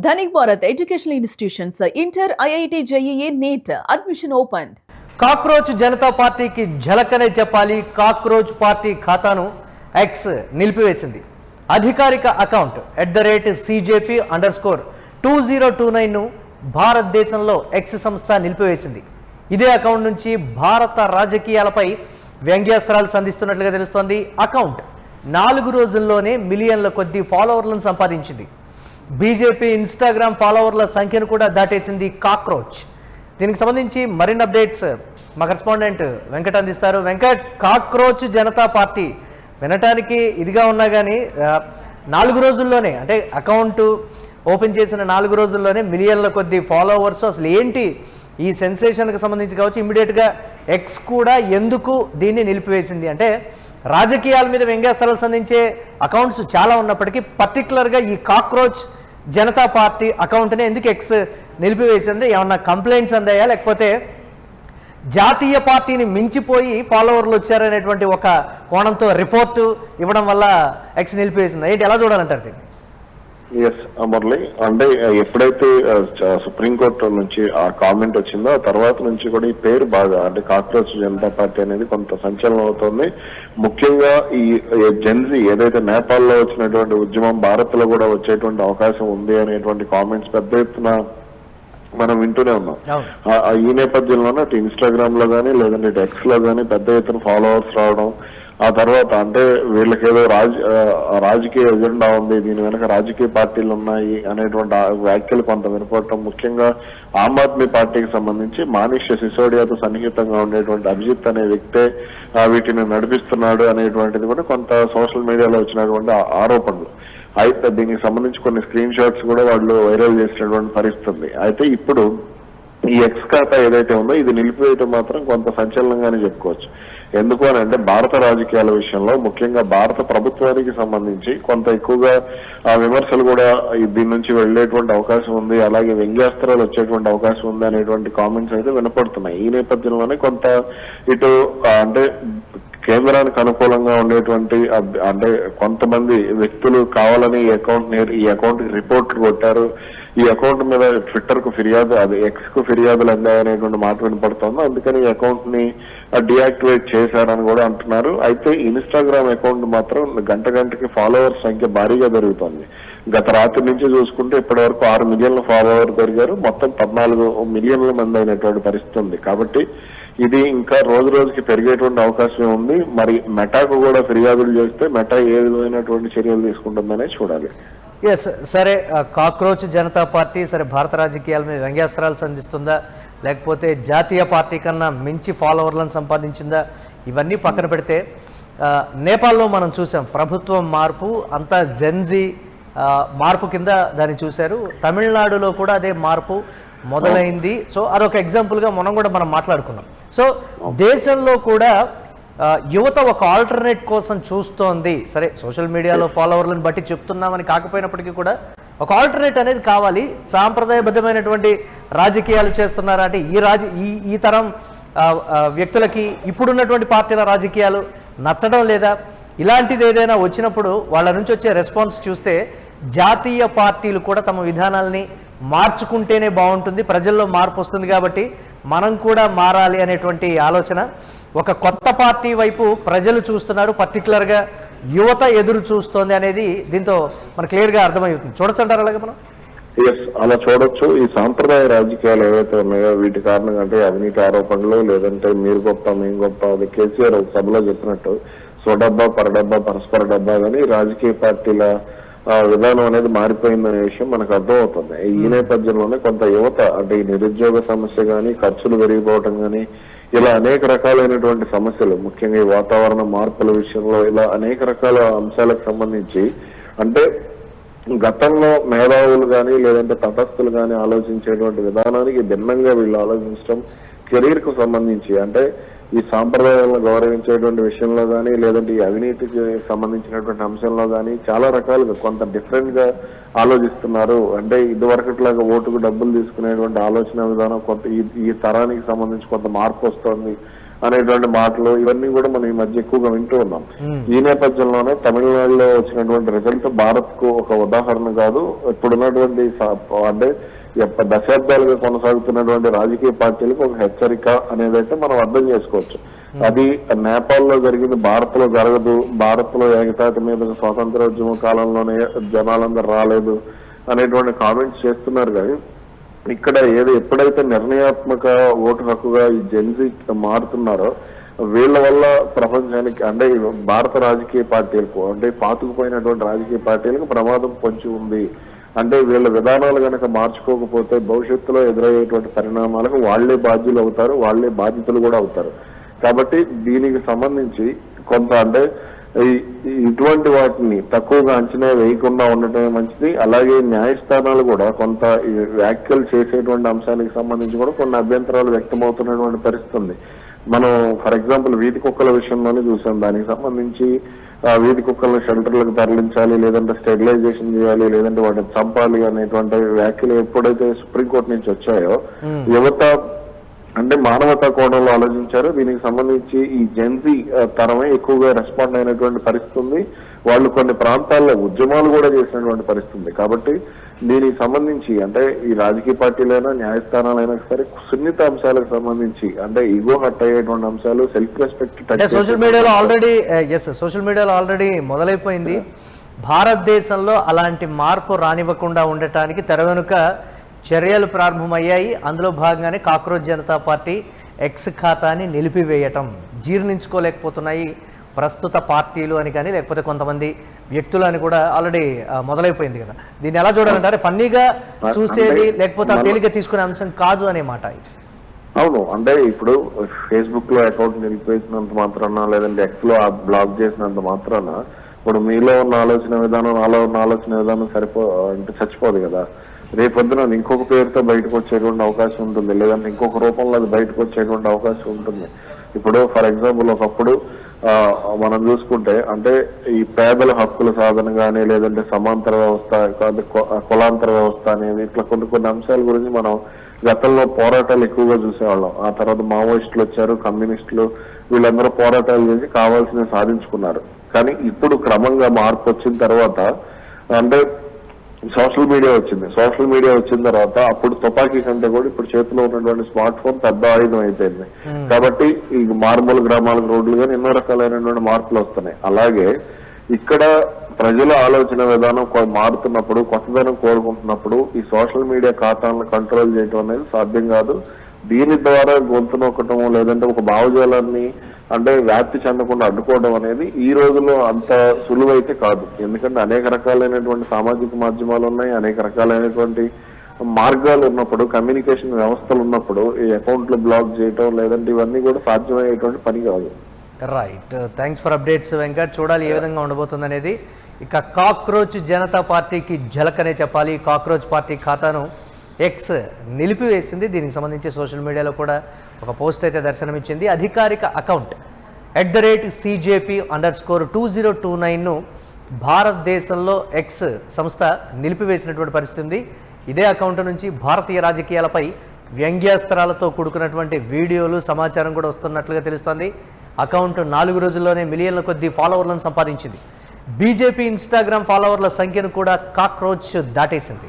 Dhanik Bharat Educational Institutions, Inter, IIT, JEE, NEET, admission opened. Cockroach Janata పార్టీకి ఝలకనే చెప్పాలి. Cockroach party ఖాతాను X నిలిపివేసింది. అధికారిక account @CJP_2029ను భారతదేశంలో ఎక్స్ సంస్థ నిలిపివేసింది. ఇదే అకౌంట్ నుంచి భారత రాజకీయాలపై వ్యంగ్యాస్త్రాలు సంధిస్తున్నట్లుగా తెలుస్తోంది. అకౌంట్ 4 రోజుల్లోనే మిలియన్ల కొద్ది ఫాలోవర్లను సంపాదించింది. బీజేపీ ఇన్స్టాగ్రామ్ ఫాలోవర్ల సంఖ్యను కూడా దాటేసింది కాక్రోచ్. దీనికి సంబంధించి మరిన్ని అప్డేట్స్ మా కరెస్పాండెంట్ వెంకట్ అందిస్తారు. వెంకట్, కాక్రోచ్ జనతా పార్టీ వినటానికి ఇదిగా ఉన్నా కానీ 4 రోజుల్లోనే, అంటే అకౌంట్ ఓపెన్ చేసిన 4 రోజుల్లోనే మిలియన్ల కొద్ది ఫాలోవర్స్, అసలు ఏంటి ఈ సెన్సేషన్కి సంబంధించి కావచ్చు, ఇమ్మీడియట్గా ఎక్స్ కూడా ఎందుకు దీన్ని నిలిపివేసింది? అంటే రాజకీయాల మీద వ్యంగ్యాస్త్రాలు సంధించే అకౌంట్స్ చాలా ఉన్నప్పటికీ పర్టికులర్గా ఈ కాక్రోచ్ జనతా పార్టీ అకౌంట్ని ఎందుకు ఎక్స్ నిలిపివేసింది? ఏమన్నా కంప్లైంట్స్ అందాయా, లేకపోతే జాతీయ పార్టీని మించిపోయి ఫాలోవర్లు వచ్చారనేటువంటి ఒక కోణంతో రిపోర్టు ఇవ్వడం వల్ల ఎక్స్ నిలిపివేసింది? ఏంటి, ఎలా చూడాలంటారు దీన్ని? ఎస్ మురళి, అంటే ఎప్పుడైతే సుప్రీంకోర్టు నుంచి ఆ కామెంట్ వచ్చిందో ఆ తర్వాత నుంచి కూడా ఈ పేరు బాగా, అంటే కాక్రోచ్ జనతా పార్టీ అనేది కొంత సంచలనం అవుతుంది. ముఖ్యంగా ఈ జెన్జీ ఏదైతే నేపాల్లో వచ్చినటువంటి ఉద్యమం భారత్ లో కూడా వచ్చేటువంటి అవకాశం ఉంది అనేటువంటి కామెంట్స్ పెద్ద ఎత్తున మనం వింటూనే ఉన్నాం. ఈ నేపథ్యంలోనే అటు ఇన్స్టాగ్రామ్ లో కానీ లేదంటే ఇటు ఎక్స్ లో కానీ పెద్ద ఎత్తున ఫాలోవర్స్ రావడం, ఆ తర్వాత అంటే వీళ్ళకి ఏదో రాజకీయ ఎజెండా ఉంది, దీని వెనక రాజకీయ పార్టీలు ఉన్నాయి అనేటువంటి వ్యాఖ్యలు కొంత వినపడటం, ముఖ్యంగా ఆమ్ ఆద్మీ పార్టీకి సంబంధించి మానిష్ సిసోడియాతో సన్నిహితంగా ఉండేటువంటి అభిజిత్ అనే వ్యక్తే వీటిని నడిపిస్తున్నాడు అనేటువంటిది కూడా కొంత సోషల్ మీడియాలో వచ్చినటువంటి ఆరోపణలు. అయితే దీనికి సంబంధించి కొన్ని స్క్రీన్ షాట్స్ కూడా వాళ్ళు వైరల్ చేసినటువంటి పరిస్థితి. అయితే ఇప్పుడు ఈ ఎక్స్ ఖాతా ఏదైతే ఉందో ఇది నిలిపివేయటం మాత్రం కొంత సంచలనంగానే చెప్పుకోవచ్చు. ఎందుకు అని అంటే భారత రాజకీయాల విషయంలో ముఖ్యంగా భారత ప్రభుత్వానికి సంబంధించి కొంత ఎక్కువగా విమర్శలు కూడా దీని నుంచి వెళ్లేటువంటి అవకాశం ఉంది, అలాగే వ్యంగ్యాస్త్రాలు వచ్చేటువంటి అవకాశం ఉంది అనేటువంటి కామెంట్స్ అయితే వినపడుతున్నాయి. ఈ నేపథ్యంలోనే కొంత ఇటు అంటే కేంద్రానికి అనుకూలంగా ఉండేటువంటి అంటే కొంతమంది వ్యక్తులు కావాలని ఈ అకౌంట్ కి రిపోర్ట్లు కొట్టారు, ఈ అకౌంట్ మీద ట్విట్టర్ కు ఫిర్యాదు, అది ఎక్స్ కు ఫిర్యాదులు అందాయనేటువంటి మాట వినపడుతుంది. అందుకని ఈ అకౌంట్ ని డియాక్టివేట్ చేశారని కూడా అంటున్నారు. అయితే ఇన్స్టాగ్రామ్ అకౌంట్ మాత్రం గంటకి ఫాలోవర్స్ సంఖ్య భారీగా పెరుగుతోంది. గత రాత్రి నుంచి చూసుకుంటే ఇప్పటి వరకు 6 మిలియన్ల ఫాలోవర్ పెరిగారు, మొత్తం 14 మిలియన్ల మంది అయినటువంటి పరిస్థితి ఉంది. కాబట్టి ఇది ఇంకా రోజు రోజుకి పెరిగేటువంటి అవకాశం ఉంది. మరి మెటాకు కూడా ఫిర్యాదులు చేస్తే మెటా ఏ విధమైనటువంటి చర్యలు తీసుకుంటుందనే చూడాలి. ఎస్, సరే, కాక్రోచ్ జనతా పార్టీ సరే భారత రాజకీయాల మీద వ్యంగ్యాస్త్రాలు సంధిస్తుందా, లేకపోతే జాతీయ పార్టీ కన్నా మించి ఫాలోవర్లను సంపాదించిందా, ఇవన్నీ పక్కన పెడితే నేపాల్లో మనం చూసాం ప్రభుత్వం మార్పు, అంతా జెన్జీ మార్పు కింద దాన్ని చూశారు. తమిళనాడులో కూడా అదే మార్పు మొదలైంది. సో అదొక ఎగ్జాంపుల్గా మనం మాట్లాడుకున్నాం. సో దేశంలో కూడా యువత ఒక ఆల్టర్నేట్ కోసం చూస్తోంది. సరే, సోషల్ మీడియాలో ఫాలోవర్లను బట్టి చెప్తున్నామని కాకపోయినప్పటికీ కూడా ఒక ఆల్టర్నేట్ అనేది కావాలి. సాంప్రదాయబద్ధమైనటువంటి రాజకీయాలు చేస్తున్నారా అంటే ఈ తరం వ్యక్తులకి ఇప్పుడున్నటువంటి పార్టీల రాజకీయాలు నచ్చడం లేదా? ఇలాంటిది ఏదైనా వచ్చినప్పుడు వాళ్ళ నుంచి వచ్చే రెస్పాన్స్ చూస్తే జాతీయ పార్టీలు కూడా తమ విధానాలని మార్చుకుంటేనే బాగుంటుంది, ప్రజల్లో మార్పు వస్తుంది, కాబట్టి మనం కూడా మారాలి అనేటువంటి ఆలోచన ఒక కొత్త పార్టీ వైపు ప్రజలు చూస్తున్నారు, పర్టికులర్గా యువత ఎదురు చూస్తోంది అనేది దీంతో మనకు క్లియర్గా అర్థమవుతుంది. చూడొచ్చు అంటారు అలాగే మనం? ఎస్, అలా చూడొచ్చు. ఈ సాంప్రదాయ రాజకీయాలు ఏవైతే ఉన్నాయో వీటి కారణంగా అంటే అవినీతి ఆరోపణలు, లేదంటే మీరు గొప్ప మేము గొప్ప, అది కేసీఆర్ ఒక సభలో చెప్పినట్టు స్వడబ్బా పరడబ్బా పరస్పర డబ్బా కానీ రాజకీయ పార్టీల విధానం అనేది మారిపోయిందనే విషయం మనకు అర్థమవుతుంది. ఈ నేపథ్యంలోనే కొంత యువత అంటే ఈ నిరుద్యోగ సమస్య కానీ, ఖర్చులు పెరిగిపోవటం కానీ, ఇలా అనేక రకాలైనటువంటి సమస్యలు, ముఖ్యంగా ఈ వాతావరణ మార్పుల విషయంలో ఇలా అనేక రకాల అంశాలకు సంబంధించి అంటే గతంలో మేధావులు కానీ లేదంటే తటస్థులు కానీ ఆలోచించేటువంటి విధానానికి భిన్నంగా వీళ్ళు ఆలోచించడం, కెరీర్ కు సంబంధించి అంటే ఈ సాంప్రదాయాలను గౌరవించేటువంటి విషయంలో కానీ లేదంటే ఈ అవినీతికి సంబంధించినటువంటి అంశంలో కానీ చాలా రకాలుగా కొంత డిఫరెంట్ గా ఆలోచిస్తున్నారు. అంటే ఇదివరకట్లాగా ఓటుకు డబ్బులు తీసుకునేటువంటి ఆలోచన విధానం కొంత ఈ తరానికి సంబంధించి కొంత మార్పు వస్తోంది అనేటువంటి మాటలు ఇవన్నీ కూడా మనం ఈ మధ్య ఎక్కువగా వింటూ ఉన్నాం. ఈ నేపథ్యంలోనే తమిళనాడులో వచ్చినటువంటి రిజల్ట్ భారత్ కు ఒక ఉదాహరణ కాదు, ఇప్పుడున్నటువంటి అంటే దశాబ్దాలుగా కొనసాగుతున్నటువంటి రాజకీయ పార్టీలకు ఒక హెచ్చరిక అనేదైతే మనం అర్థం చేసుకోవచ్చు. అది నేపాల్ లో జరిగింది, భారత్ లో జరగదు, భారత్ లో ఏకతాటి మీద స్వాతంత్రోద్యమ కాలంలోనే జనాలందరూ రాలేదు అనేటువంటి కామెంట్స్ చేస్తున్నారు. కానీ ఇక్కడ ఎప్పుడైతే నిర్ణయాత్మక ఓటు హక్కుగా ఈ జెన్జీ మారుతున్నారో వీళ్ళ వల్ల ప్రపంచానికి అంటే భారత రాజకీయ పార్టీలకు అంటే పాతుకుపోయినటువంటి రాజకీయ పార్టీలకు ప్రమాదం పొంచి ఉంది. అంటే వీళ్ళ విధానాలు కనుక మార్చుకోకపోతే భవిష్యత్తులో ఎదురయ్యేటువంటి పరిణామాలకు వాళ్లే బాధ్యులు అవుతారు, వాళ్లే బాధితులు కూడా అవుతారు. కాబట్టి దీనికి సంబంధించి కొంత అంటే ఇటువంటి వాటిని తక్కువగా అంచనా వేయకుండా ఉండటమే మంచిది. అలాగే న్యాయస్థానాలు కూడా కొంత వ్యాఖ్యలు చేసేటువంటి అంశానికి సంబంధించి కూడా కొన్ని అభ్యంతరాలు వ్యక్తమవుతున్నటువంటి పరిస్థితి ఉంది. మనం ఫర్ ఎగ్జాంపుల్ వీధి కుక్కల విషయంలోనే చూసాం. దానికి సంబంధించి వీధి కుక్కలను షెల్టర్లకు తరలించాలి, లేదంటే స్టెరిలైజేషన్ చేయాలి, లేదంటే వాటిని చంపాలి అనేటువంటి వ్యాఖ్యలు ఎప్పుడైతే సుప్రీంకోర్టు నుంచి వచ్చాయో యువత అంటే మానవతా కోణంలో ఆలోచించారు. దీనికి సంబంధించి ఈ జెన్జీ తరమే ఎక్కువగా రెస్పాండ్ అయినటువంటి పరిస్థితి ఉంది. వాళ్ళు కొన్ని ప్రాంతాల్లో ఉద్యమాలు కూడా చేసినటువంటి పరిస్థితి ఉంది. కాబట్టి దీనికి సంబంధించి అంటే ఈ రాజకీయ పార్టీలైనా న్యాయస్థానాలైనా సరే సున్నిత అంశాలకు సంబంధించి అంటే ఈగో హట్ అయ్యేటువంటి అంశాలు, సెల్ఫ్ రెస్పెక్ట్ సోషల్ మీడియాలో ఆల్రెడీ మొదలైపోయింది. భారతదేశంలో అలాంటి మార్పు రానివ్వకుండా ఉండటానికి తెర వెనుక చర్యలు ప్రారంభమయ్యాయి. అందులో భాగంగానే కాక్రోచ్ జనతా పార్టీ ఎక్స్ ఖాతాని నిలిపివేయటం జీర్ణించుకోలేకపోతున్నాయి ప్రస్తుత పార్టీలు అని కానీ లేకపోతే కొంతమంది వ్యక్తులు అని కూడా ఆల్రెడీ మొదలైపోయింది కదా. దీన్ని ఎలా చూడాలంటారు? ఫన్నీగా చూసేది లేకపోతే ఆ తేలిక తీసుకునే అంశం కాదు అనే మాట. అవును, అంటే ఇప్పుడు ఫేస్బుక్ లో అకౌంట్ నిలిపేసినంత మాత్రాన లేదంటే ఎక్స్ లో బ్లాక్ చేసినంత మాత్రాన ఇప్పుడు మీలో ఉన్న ఆలోచన విధానం నాలో ఉన్న ఆలోచన విధానం అంటే చచ్చిపోదు కదా. రేపొద్దున ఇంకొక పేరుతో బయటకు వచ్చేటువంటి అవకాశం ఉంటుంది, లేదంటే ఇంకొక రూపంలో అది బయటకు వచ్చేటువంటి అవకాశం ఉంటుంది. ఇప్పుడు ఫర్ ఎగ్జాంపుల్ ఒకప్పుడు మనం చూసుకుంటే అంటే ఈ పేదల హక్కుల సాధన కానీ లేదంటే సమాంతర వ్యవస్థ, కులాంతర వ్యవస్థ అనేది ఇట్లా కొన్ని అంశాల గురించి మనం గతంలో పోరాటాలు ఎక్కువగా చూసేవాళ్ళం. ఆ తర్వాత మావోయిస్టులు వచ్చారు, కమ్యూనిస్టులు, వీళ్ళందరూ పోరాటాలు చేసి కావాల్సినవి సాధించుకున్నారు. కానీ ఇప్పుడు క్రమంగా మార్పు వచ్చిన తర్వాత అంటే సోషల్ మీడియా వచ్చిన తర్వాత అప్పుడు తుపాకీ కంటే కూడా ఇప్పుడు చేతిలో ఉన్నటువంటి స్మార్ట్ ఫోన్ పెద్ద ఆయుధం అయిపోయింది. కాబట్టి ఈ మారుమూల గ్రామాలకు రోడ్లు కానీ ఎన్నో రకాలైనటువంటి మార్పులు వస్తున్నాయి. అలాగే ఇక్కడ ప్రజల ఆలోచన విధానం మారుతున్నప్పుడు, కొత్తదనం కోరుకుంటున్నప్పుడు ఈ సోషల్ మీడియా ఖాతాలను కంట్రోల్ చేయడం అనేది సాధ్యం కాదు. దీని ద్వారా గొంతు నొక్కటము లేదంటే ఒక భావజాలాన్ని అంటే వ్యాప్తి చెందకుండా అడ్డుకోవడం అనేది ఈ రోజుల్లో అంత సులువైతే కాదు. ఎందుకంటే అనేక రకాలైనటువంటి సామాజిక మాధ్యమాలు ఉన్నాయి, అనేక రకాలైనటువంటి మార్గాలు ఉన్నప్పుడు, కమ్యూనికేషన్ వ్యవస్థలు ఉన్నప్పుడు ఈ అకౌంట్లు బ్లాక్ చేయటం లేదంటే ఇవన్నీ కూడా సాధ్యమయ్యేటువంటి పని కాదు. Right, thanks for updates Venkat. చూడాలి ఏ విధంగా ఉండబోతుంది అనేది. ఇక కాక్రోచ్ జనతా పార్టీకి ఝలకనే చెప్పాలి. కాక్రోచ్ పార్టీ ఖాతాను ఎక్స్ నిలిపివేసింది. దీనికి సంబంధించి సోషల్ మీడియాలో కూడా ఒక పోస్ట్ అయితే దర్శనమిచ్చింది. అధికారిక అకౌంట్ @CJP_2029ను భారతదేశంలో ఎక్స్ సంస్థ నిలిపివేసినటువంటి పరిస్థితి ఉంది. ఇదే అకౌంట్ నుంచి భారతీయ రాజకీయాలపై వ్యంగ్యాస్త్రాలతో కూడుకున్నటువంటి వీడియోలు, సమాచారం కూడా వస్తున్నట్లుగా తెలుస్తోంది. అకౌంట్ 4 రోజుల్లోనే మిలియన్ల కొద్దీ ఫాలోవర్లను సంపాదించింది. బీజేపీ ఇన్స్టాగ్రామ్ ఫాలోవర్ల సంఖ్యను కూడా కాక్రోచ్ దాటేసింది.